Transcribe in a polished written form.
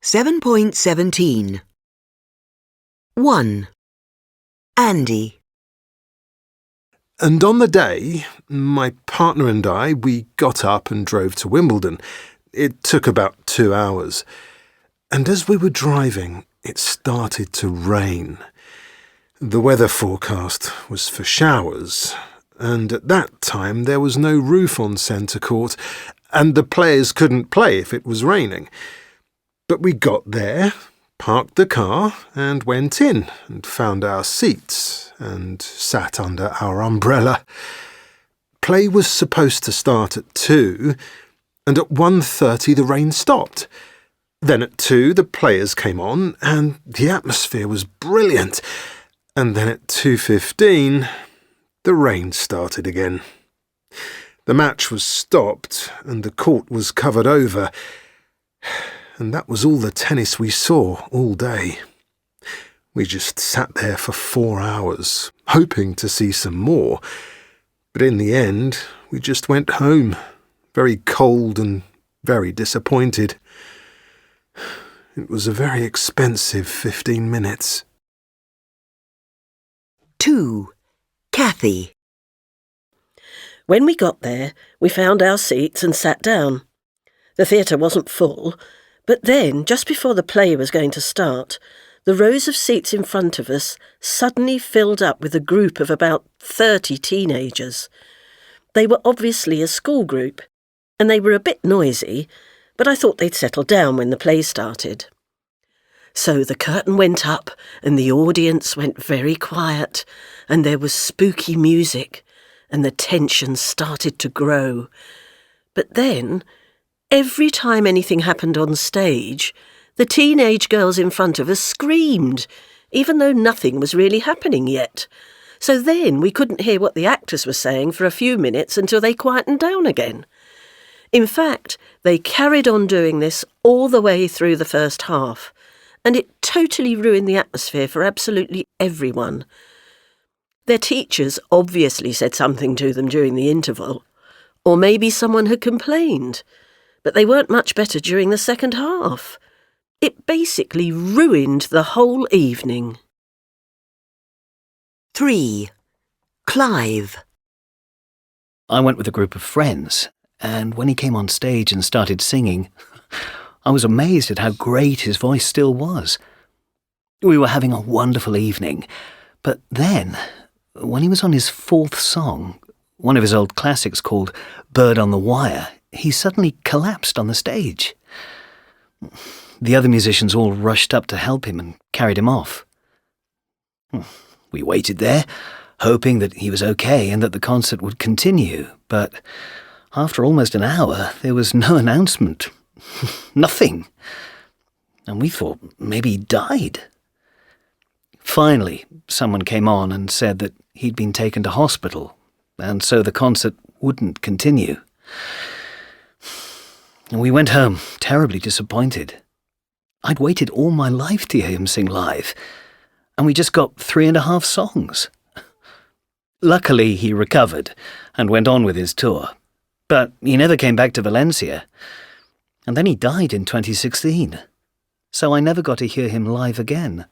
7.17 1. Andy. And on the day, my partner and we got up and drove to Wimbledon. It took about 2 hours. And as we were driving, it started to rain. The weather forecast was for showers, and at that time there was no roof on centre court, and the players couldn't play if it was raining. But we got there, parked the car, and went in and found our seats and sat under our umbrella. Play was supposed to start at 2, and at 1:30 the rain stopped. Then at 2 the players came on, and the atmosphere was brilliant. And then at 2:15 the rain started again. The match was stopped, and the court was covered over. And that was all the tennis we saw all day. We just sat there for 4 hours, hoping to see some more. But in the end, we just went home, very cold and very disappointed. It was a very expensive 15 minutes. 2. Kathy. When we got there, we found our seats and sat down. The theatre wasn't full, but then, just before the play was going to start, the rows of seats in front of us suddenly filled up with a group of about 30 teenagers. They were obviously a school group, and they were a bit noisy, but I thought they'd settle down when the play started. So the curtain went up, and the audience went very quiet, and there was spooky music, and the tension started to grow. But then, every time anything happened on stage, the teenage girls in front of us screamed, even though nothing was really happening yet. So then we couldn't hear what the actors were saying for a few minutes until they quietened down again. In fact, they carried on doing this all the way through the first half, and it totally ruined the atmosphere for absolutely everyone. Their teachers obviously said something to them during the interval, or maybe someone had complained, but they weren't much better during the second half. It basically ruined the whole evening. 3. Clive. I went with a group of friends, and when he came on stage and started singing, I was amazed at how great his voice still was. We were having a wonderful evening, but then, when he was on his 4th song, one of his old classics called Bird on the Wire, he suddenly collapsed on the stage. The other musicians all rushed up to help him and carried him off. We waited there, hoping that he was okay and that the concert would continue, but after almost an hour, there was no announcement. Nothing. And we thought maybe he died. Finally, someone came on and said that he'd been taken to hospital, and so the concert wouldn't continue. And we went home, terribly disappointed. I'd waited all my life to hear him sing live, and we just got 3.5 songs. Luckily, he recovered and went on with his tour, but he never came back to Valencia, and then he died in 2016, so I never got to hear him live again.